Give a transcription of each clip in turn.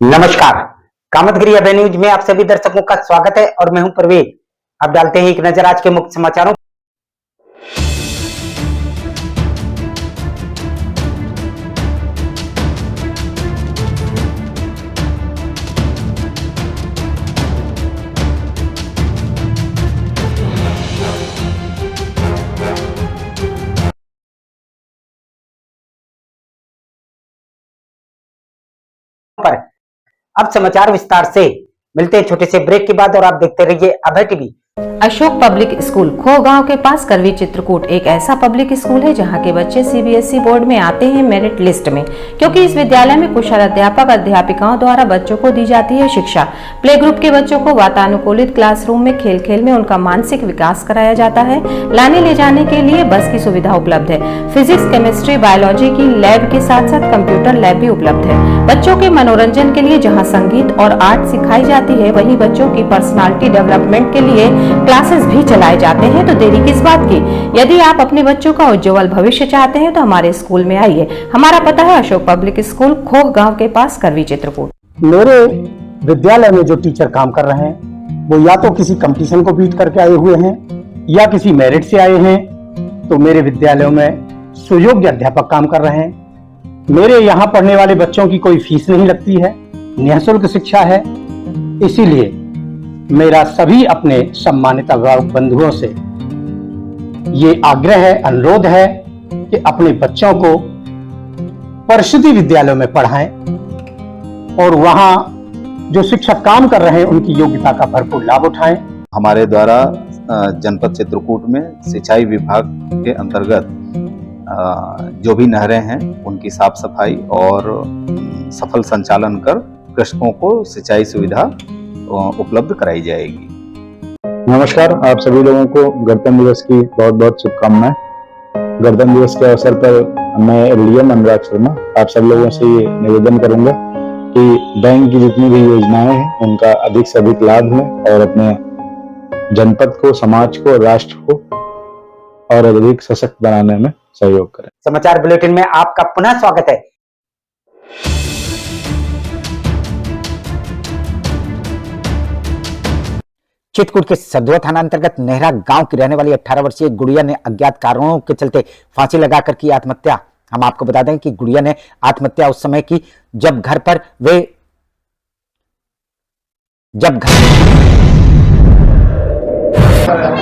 नमस्कार। कामतगिरी अभय न्यूज में आप सभी दर्शकों का स्वागत है और मैं हूं परवेज। अब डालते हैं एक नजर आज के मुख्य समाचारों पर। अब समाचार विस्तार से। मिलते हैं छोटे से ब्रेक के बाद और आप देखते रहिए अभय टीवी। अशोक पब्लिक स्कूल खो गांव के पास करवी चित्रकूट एक ऐसा पब्लिक स्कूल है जहां के बच्चे सीबीएसई बोर्ड में आते हैं मेरिट लिस्ट में, क्योंकि इस विद्यालय में कुशल अध्यापक अध्यापिकाओं द्वारा बच्चों को दी जाती है शिक्षा। प्ले ग्रुप के बच्चों को वातानुकूलित क्लासरूम में खेल खेल में उनका मानसिक विकास कराया जाता है। लाने ले जाने के लिए बस की सुविधा उपलब्ध है। फिजिक्स, केमिस्ट्री, बायोलॉजी की लैब के साथ साथ कंप्यूटर लैब भी उपलब्ध है। बच्चों के मनोरंजन के लिए जहाँ संगीत और आर्ट सिखाई जाती है, वहीं बच्चों की पर्सनालिटी डेवलपमेंट के लिए क्लासेस भी चलाए जाते हैं। तो देरी किस बात की? यदि आप अपने बच्चों का उज्जवल भविष्य चाहते हैं तो हमारे स्कूल में आइए। हमारा पता है अशोक पब्लिक स्कूल, खोह गांव के पास, करवी चित्रकूट। मेरे विद्यालय में जो टीचर काम कर रहे हैं वो या तो किसी कंपटीशन को बीट करके आए हुए हैं या किसी मेरिट से आए हैं। तो मेरे विद्यालयों में सुयोग्य अध्यापक काम कर रहे हैं। मेरे यहाँ पढ़ने वाले बच्चों की कोई फीस नहीं लगती है, निःशुल्क शिक्षा है। इसीलिए मेरा सभी अपने सम्मानित अभिभावक बंधुओं से ये आग्रह है, अनुरोध है कि अपने बच्चों को परिषदीय विद्यालयों में पढ़ाएं और वहां जो शिक्षक काम कर रहे हैं उनकी योग्यता का भरपूर लाभ उठाएं। हमारे द्वारा जनपद चित्रकूट में सिंचाई विभाग के अंतर्गत जो भी नहरें हैं उनकी साफ सफाई और सफल संचालन कर कृषकों को सिंचाई सुविधा उपलब्ध कराई जाएगी। नमस्कार, आप सभी लोगों को गणतंत्र दिवस की बहुत बहुत शुभकामनाएं। गणतंत्र दिवस के अवसर पर मैं एलडीएम अनुराग शर्मा आप सब लोगों से ये निवेदन करूंगा कि बैंक की जितनी भी योजनाएं हैं उनका अधिक से अधिक लाभ लें और अपने जनपद को, समाज को, राष्ट्र को और अधिक सशक्त बनाने में सहयोग करें। समाचार बुलेटिन में आपका पुनः स्वागत है। चित्रकूट के सदवा थाना अंतर्गत नेहरा गांव की रहने वाली 18 वर्षीय गुड़िया ने अज्ञात कारणों के चलते फांसी लगाकर की आत्महत्या। हम आपको बता दें कि गुड़िया ने आत्महत्या उस समय की जब घर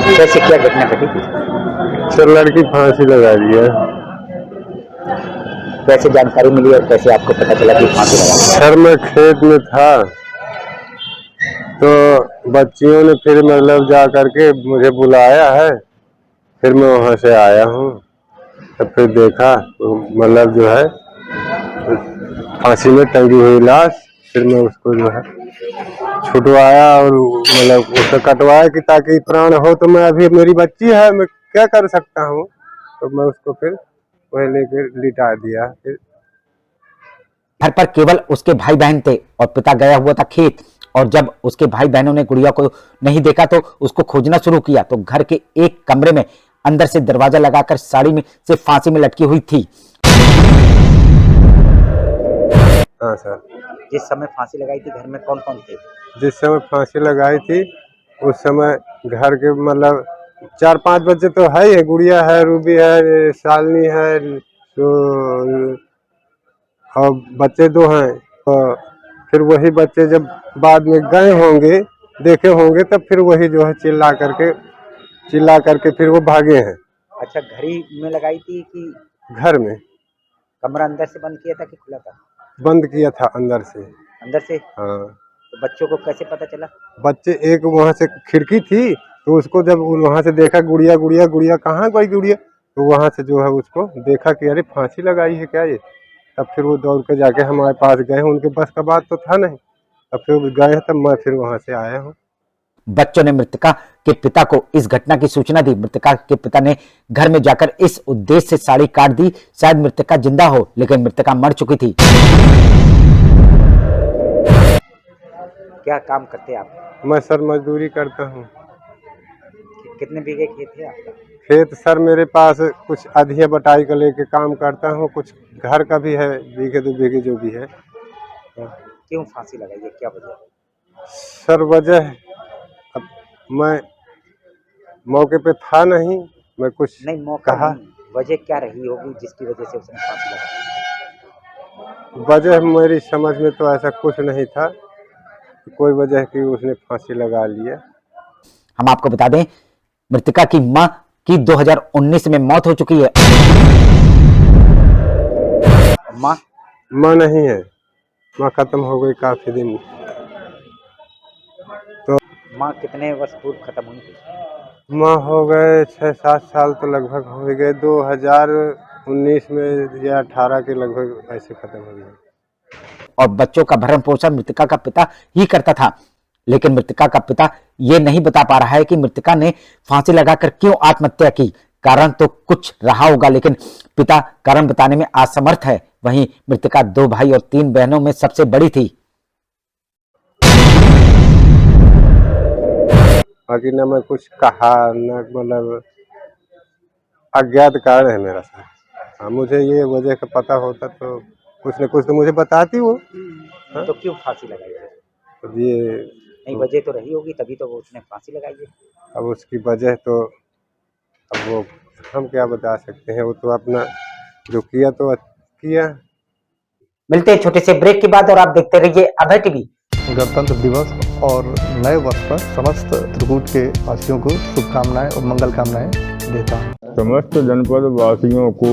कैसे क्या घटना घटी थी? सर, लड़की फांसी लगा रही है। कैसे जानकारी मिली और कैसे आपको पता चला कि फांसी लगा? सर, मैं खेत में था तो बच्चियों ने फिर मतलब जा करके मुझे बुलाया है, फिर मैं वहां से आया हूँ। तब फिर देखा मतलब जो है फांसी में टंगी हुई लाश। फिर मैं उसको जो है छुटवाया और मतलब उसे कटवाया कि ताकि प्राण हो। तो मैं अभी मेरी बच्ची है, मैं क्या कर सकता हूँ। तो मैं उसको फिर वही लेकर लिटा दिया। फिर घर पर केवल उसके भाई बहन थे और पिता गया हुआ था खेत। और जब उसके भाई बहनों ने गुड़िया को नहीं देखा तो उसको खोजना शुरू किया तो घर के एक कमरे में अंदर से दरवाजा लगाकर साड़ी में से फांसी में लटकी हुई थी। हाँ सर। जिस समय फांसी लगाई थी घर में कौन कौन थे? जिस समय फांसी लगाई थी उस समय घर के मतलब 4-5 बच्चे तो है ही। गुड़िया है, रूबी है, शालिनी है, तो और बच्चे 2 हैं। तो फिर वही बच्चे जब बाद में गए होंगे, देखे होंगे, तब फिर वही जो है चिल्ला करके फिर वो भागे हैं। अच्छा, घड़ी में लगाई थी कि घर में? कमरा अंदर से बंद किया था कि खुला था? बंद किया था अंदर से। अंदर से? हाँ। तो बच्चों को कैसे पता चला? बच्चे एक वहां से खिड़की थी तो उसको जब वहां से देखा गुड़िया गुड़िया गुड़िया कहाँ गई गुड़िया, तो वहां से जो है उसको देखा कि अरे फांसी लगाई है क्या ये। तब फिर वो दौड़ के जाके हमारे पास गए। उनके बस का बात तो था नहीं। तब फिर गए, तब मैं फिर वहां से आया हूँ। बच्चों ने मृतका के पिता को इस घटना की सूचना दी। मृतका के पिता ने घर में जाकर इस उद्देश्य से साड़ी काट दी, शायद मृतका जिंदा हो, लेकिन मृतका मर चुकी थी। क्या काम करते आप? मैं सर मजदूरी करता हूँ। कितने बीघे खेत है आपका? खेत सर मेरे पास कुछ आधी बटाई का लेके काम करता हूँ, कुछ घर का भी है, बीघे 2 बीघे जो भी है। क्यों फांसी लगाई है, क्या वजह है? सर वजह, अब मैं मौके पे था नहीं, मैं कुछ नहीं, मौका कहा नहीं, वजह क्या रही होगी जिसकी वजह से उसने फांसी लगाई? वजह मेरी समझ में तो ऐसा कुछ नहीं था, कोई वजह की उसने फांसी लगा लिया। हम आपको बता दें, मृतका की मां की 2019 में मौत हो चुकी है। माँ माँ नहीं है, माँ खत्म हो गई काफी दिन। माँ कितने वर्ष पूर्व खत्म हुई थी? माँ हो गए 6-7 साल तो लगभग हो गए, 2019 में या 18 के लगभग ऐसे खत्म हो गए। और बच्चों का भरण पोषण मृतका का पिता ही करता था, लेकिन मृतका का पिता ये नहीं बता पा रहा है कि मृतका ने फांसी लगाकर क्यों आत्महत्या की। कारण तो कुछ रहा होगा, लेकिन पिता कारण बताने में असमर्थ है। वहीं मृतका 2 भाई और 3 बहनों में सबसे बड़ी थी। बाकी न मैं कुछ कहा न, मतलब अज्ञात कारण है मेरा सर। हाँ, मुझे ये वजह का पता होता तो कुछ न कुछ तो मुझे बताती वो। तो क्यों फांसी लगाई है? अब ये नहीं, वजह तो रही होगी, तभी तो वो उसने फांसी लगाई है। अब उसकी वजह तो अब वो हम क्या बता सकते हैं, वो तो अपना जो किया तो किया। मिलते हैं छोटे से ब्रेक के बाद और आप देखते रहिए अभय टीवी। गणतंत्र दिवस और नए वर्ष पर समस्त त्रिकूट के वासियों को शुभकामनाएं और मंगल कामनाएं देता हूँ। समस्त जनपद वासियों को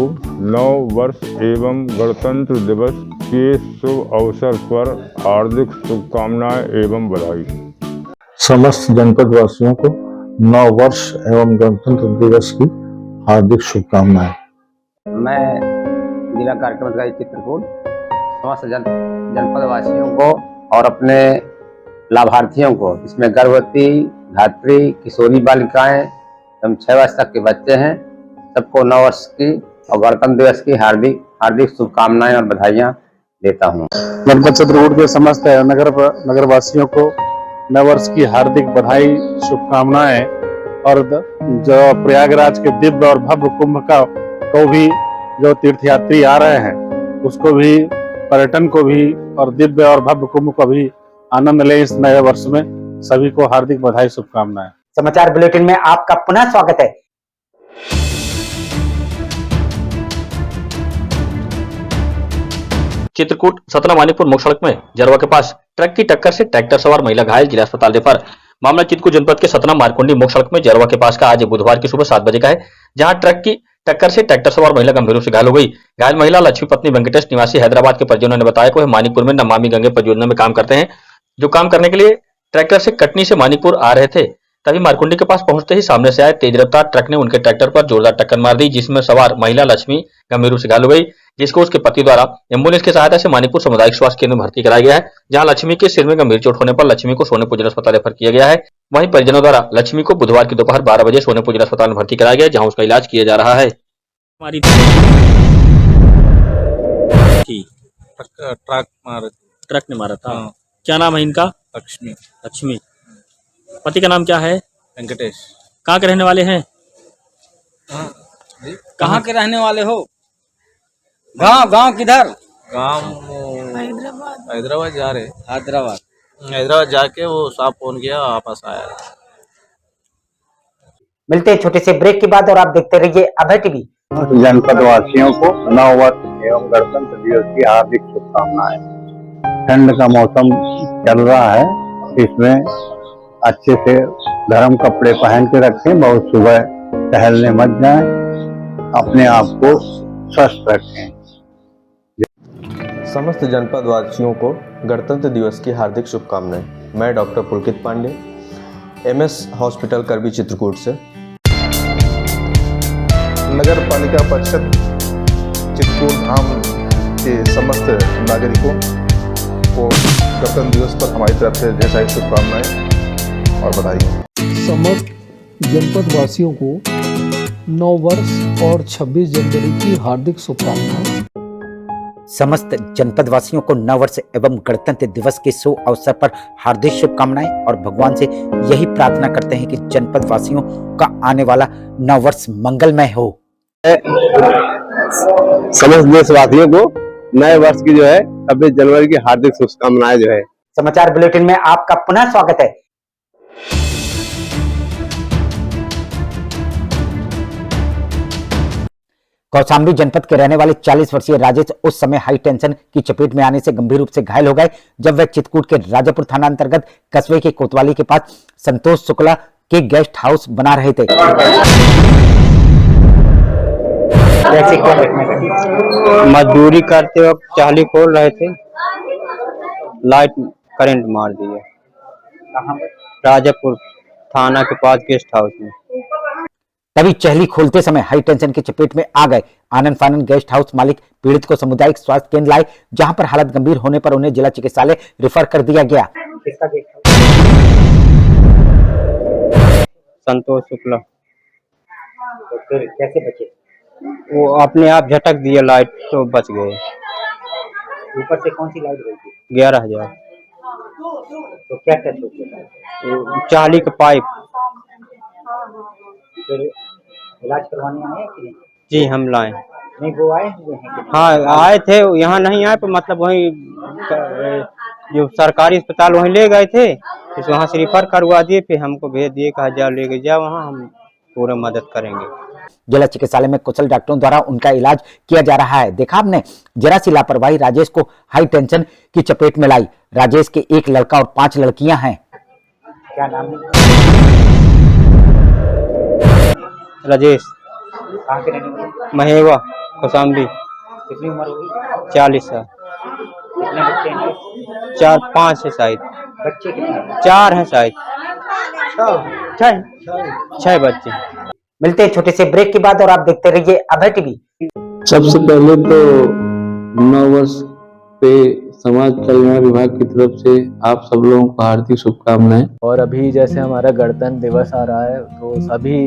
नव वर्ष एवं गणतंत्र दिवस के शुभ अवसर पर हार्दिक शुभकामनाएं एवं बधाई। समस्त जनपद वासियों को नव वर्ष एवं गणतंत्र दिवस की हार्दिक शुभकामनाएं। मैं जिला कार्यक्रम अधिकारी चित्रकूट समस्त जनपद वासियों को और अपने लाभार्थियों को, इसमें गर्भवती, धात्री, किशोरी बालिकाएं एवं 6 वर्ष तक के बच्चे हैं, सबको नव वर्ष की और गणतंत्र दिवस की हार्दिक शुभकामनाएं और बधाइयां देता हूं। जनपद चित्रकूट के समस्त नगर वासियों को नव वर्ष की हार्दिक बधाई, शुभकामनाएं और जो प्रयागराज के दिव्य और भव्य कुंभ को भी जो तीर्थयात्री आ रहे हैं उसको भी, पर्यटन को भी और दिव्य और भव्य कुंभ को भी आनंद ले इस नए वर्ष में। सभी को हार्दिक बधाई, शुभकामनाएं। समाचार बुलेटिन में आपका पुनः स्वागत है। चित्रकूट सतना मानिकपुर मुख्य सड़क में जरवा के पास ट्रक की टक्कर से ट्रैक्टर सवार महिला घायल, जिला अस्पताल रेफर। मामला चित्रकूट जनपद के सतना मारकुंडी मुख्य सड़क में जरवा के पास का आज बुधवार की सुबह 7 बजे का है, जहां ट्रक की टक्कर से ट्रैक्टर सवार महिला गंभीर रूप से घायल हो गई। घायल महिला लक्ष्मी पत्नी वेंकटेश निवासी हैदराबाद के परिजनों ने बताया कि वह मानिकपुर में नमामि गंगे परियोजना में काम करते हैं। जो काम करने के लिए ट्रैक्टर से कटनी से मानिकपुर आ रहे थे, तभी मारकुंडी के पास पहुंचते ही सामने से आए तेज रफ्तार ट्रक ने उनके ट्रैक्टर पर जोरदार टक्कर मार दी, जिसमें सवार महिला लक्ष्मी गंभीर रूप से घायल हो गई, जिसको उसके पति द्वारा एम्बुलेंस की सहायता से मानिकपुर सामुदायिक स्वास्थ्य केंद्र में भर्ती कराया गया है, जहां लक्ष्मी के सिर में गंभीर चोट होने पर लक्ष्मी को सोनेपुर जिला अस्पताल रेफर किया गया है। वहीं परिजनों द्वारा लक्ष्मी को बुधवार की दोपहर 12 बजे सोनेपुर जिला अस्पताल में भर्ती कराया गया, जहां उसका इलाज किया जा रहा है। ट्रक ने मारा था। क्या नाम है इनका? लक्ष्मी। पति का नाम क्या है? वेंकटेश। कहाँ के रहने वाले हैं? कहाँ के रहने वाले हो? गांव किधर? गांव हैदराबाद जा रहे। हैदराबाद जाके वो साहब फोन किया, वापस आया। मिलते हैं छोटे से ब्रेक के बाद और आप देखते रहिए अभय टीवी। जनपद वासियों को नव वर्ष एवं गणतंत्र दिवस की हार्दिक शुभकामनाएं। ठंड का मौसम चल रहा है, इसमें अच्छे से गर्म कपड़े पहन के रखें, बहुत सुबह टहलने मत जाएं, अपने आप को स्वस्थ रखें। समस्त जनपद वासियों को गणतंत्र दिवस की हार्दिक शुभकामनाएं। मैं डॉक्टर पुलकित पांडे, MS हॉस्पिटल करबी चित्रकूट से। नगर पालिका परिषद चित्रकूट धाम के समस्त नागरिकों को गणतंत्र दिवस पर हमारी तरफ से ढेर सारी शुभकामनाएं और बधाई। समस्त जनपद वासियों को नव वर्ष और 26 जनवरी की हार्दिक शुभकामनाएं। समस्त जनपद वासियों को नव वर्ष एवं गणतंत्र दिवस के शुभ अवसर पर हार्दिक शुभकामनाएं और भगवान से यही प्रार्थना करते हैं कि जनपद वासियों का आने वाला नव वर्ष मंगलमय हो। समस्त देशवासियों को नए वर्ष की जो है 26 जनवरी की हार्दिक शुभकामनाएं जो है। समाचार बुलेटिन में आपका पुनः स्वागत है। कौशाम्बी जनपद के रहने वाले 40 वर्षीय राजेश उस समय हाई टेंशन की चपेट में आने से गंभीर रूप से घायल हो गए जब वह चित्रकूट के राजापुर थाना अंतर्गत कस्बे के कोतवाली के पास संतोष शुक्ला के गेस्ट हाउस बना रहे थे। मजदूरी करते वक्त चाली खोल रहे थे, लाइट करंट मार दिया। राजापुर थाना के पास गेस्ट हाउस में। तभी चहली खोलते समय हाई टेंशन की चपेट में आ गए। आनंद फानंद गेस्ट हाउस मालिक पीड़ित को सामुदायिक स्वास्थ्य केंद्र लाए, जहां पर हालत गंभीर होने पर उन्हें जिला चिकित्सालय रेफर कर दिया गया। संतोष शुक्ला। तो फिर कैसे बचे? वो अपने आप झटक दिया लाइट तो बच गए। ऊपर से कौन सी लाइट गई थी? 11,000। तो क्या टच हो गया? चाली का पाइप। फिर इलाज करवाने आए कि नहीं? जी हम लाए। नहीं वो आए हुए हैं कि नहीं? हाँ आए थे, यहाँ नहीं आए पर मतलब वहीं जो सरकारी अस्पताल वहीं ले गए थे, फिर वहाँ से रिफर करवा दिए, फिर हमको भेज दिए, कहा जाओ लेके जाओ, वहाँ हम पूरा मदद करेंगे। जिला चिकित्सालय में कुशल डॉक्टरों द्वारा उनका इलाज किया जा रहा है। देखा आपने, जरा सी लापरवाही राजेश को हाई टेंशन की चपेट में लाई। राजेश के एक लड़का और 5 लड़कियां हैं। क्या नाम है? राजेश। कहाँ के रहने वाले? महेवा कौशाम्बी। कितनी उम्र होगी? 40 साल। कितने बच्चे हैं? 4-5 है शायद। बच्चे कितने? 4 हैं शायद। 6 बच्चे। मिलते हैं छोटे से ब्रेक के बाद और आप देखते रहिए अभय टीवी। सबसे पहले तो नव वर्ष पे समाज कल्याण विभाग की तरफ से आप सब लोगों को हार्दिक शुभकामनाएं। और अभी जैसे हमारा गणतंत्र दिवस आ रहा है तो सभी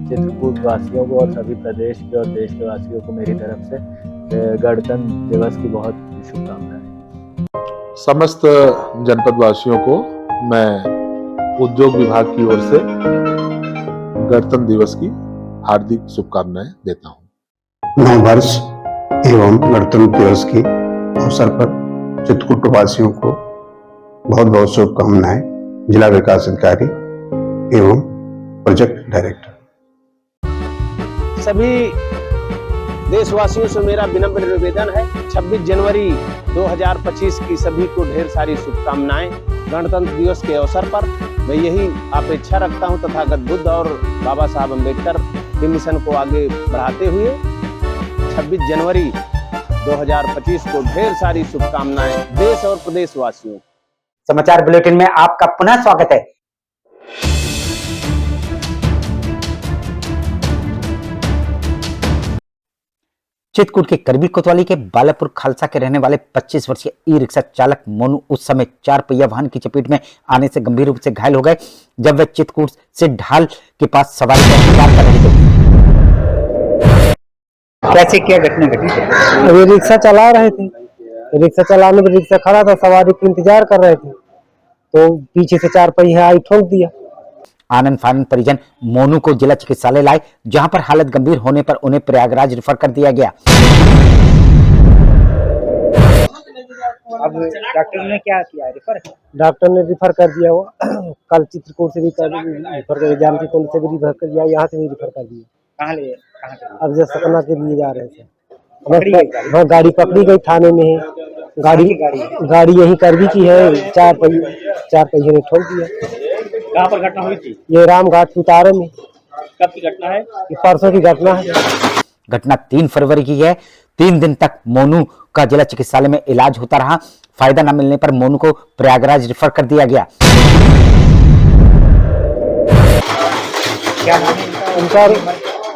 चित्रकूट वासियों को और सभी प्रदेश के और देश के वासियों को मेरी तरफ से गणतंत्र दिवस की बहुत शुभकामनाएं। समस्त जनपद वासियों को मैं उद्योग विभाग की ओर से गणतंत्र दिवस की हार्दिक शुभकामनाएं देता हूं। नव वर्ष एवं गणतंत्र दिवस के अवसर पर चित्रकूट वासियों को बहुत बहुत शुभकामनाएं। जिला विकास अधिकारी एवं प्रोजेक्ट डायरेक्टर। सभी देशवासियों से मेरा विनम्र निवेदन है, 26 जनवरी 2025 की सभी को ढेर सारी शुभकामनाएं। गणतंत्र दिवस के अवसर पर मैं यही अपेक्षा रखता हूं तथागत बुद्ध और बाबा साहब अम्बेडकर के मिशन को आगे बढ़ाते हुए 26 जनवरी 2025 को ढेर सारी शुभकामनाएं देश और प्रदेश वासियों। समाचार बुलेटिन में आपका पुनः स्वागत है। चित्रकूट के करबी कोतवाली के बालापुर खालसा के रहने वाले 25 वर्षीय ई रिक्शा चालक मोनू उस समय 4 पहिया वाहन की चपेट में आने से गंभीर रूप से घायल हो गए जब वे चित्रकूट से ढाल के पास सवारी का इंतजार कर रहे थे। कैसे क्या घटना घटी? अभी रिक्शा चला रहे थे, रिक्शा चलाने पर रिक्शा खड़ा था, सवारी का इंतजार कर रहे थे तो पीछे से 4 पहिया आई ठोक दिया। आनंद फानंद परिजन मोनू को जिला चिकित्सालय लाए, जहां पर हालत गंभीर होने पर उन्हें प्रयागराज रेफर कर दिया गया। अब डॉक्टर ने क्या किया? रेफर? डॉक्टर ने रिफर कर दिया। वो कल चित्रकूट से भी रिफर कर, जानकी कुंड से भी रिफर कर दिया, यहाँ से भी रिफर कर दिया। कहाँ अब जैसे सतना के लिए जा रहे थे। हाँ गाड़ी पकड़ी गई थाने में ही। गाड़ी यही करबी की है, 4 पहिए ने ठोक दिया। कहाँ पर घटना हुई थी? ये रामघाट उतारे में। कब की घटना है? ये परसों की घटना है। घटना 3 फरवरी की है। 3 दिन तक मोनू का जिला चिकित्सालय में इलाज होता रहा। फायदा न मिलने पर मोनू को प्रयागराज रेफर कर दिया गया। क्या नाम है उनका?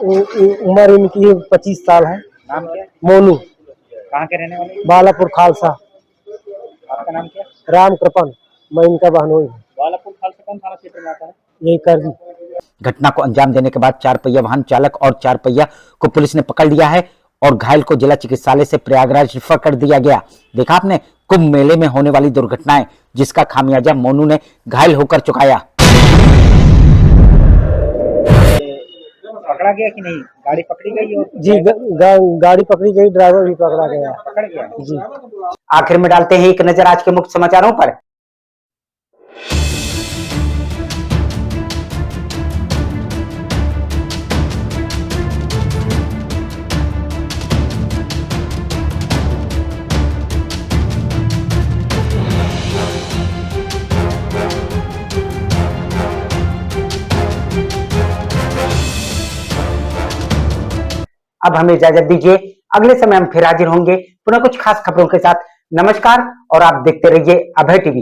उम्र इनकी 25 साल है। नाम क्या? मोनू। कहाँ के रहने वाले? बालापुर खालसा। आपका नाम क्या? राम कृपन। मैं इनका बहनोई हूँ। बालापुर खालसा कौन थाना क्षेत्र में आता है? यही करबी। घटना को अंजाम देने के बाद 4 पहिया वाहन चालक और 4 पहिया को पुलिस ने पकड़ लिया है और घायल को जिला चिकित्सालय से प्रयागराज रेफर कर दिया गया। देखा आपने, कुंभ मेले में होने वाली दुर्घटनाएं, जिसका खामियाजा मोनू ने घायल होकर चुकाया। पकड़ा गया कि नहीं? गाड़ी पकड़ी गई और जी गाड़ी पकड़ी गई, ड्राइवर भी पकड़ा गया। पकड़ गया जी। आखिर में डालते हैं एक नजर आज के मुख्य समाचारों पर। अब हमें इजाजत दीजिए, अगले समय हम फिर हाजिर होंगे पुनः कुछ खास खबरों के साथ। नमस्कार और आप देखते रहिए अभय टीवी।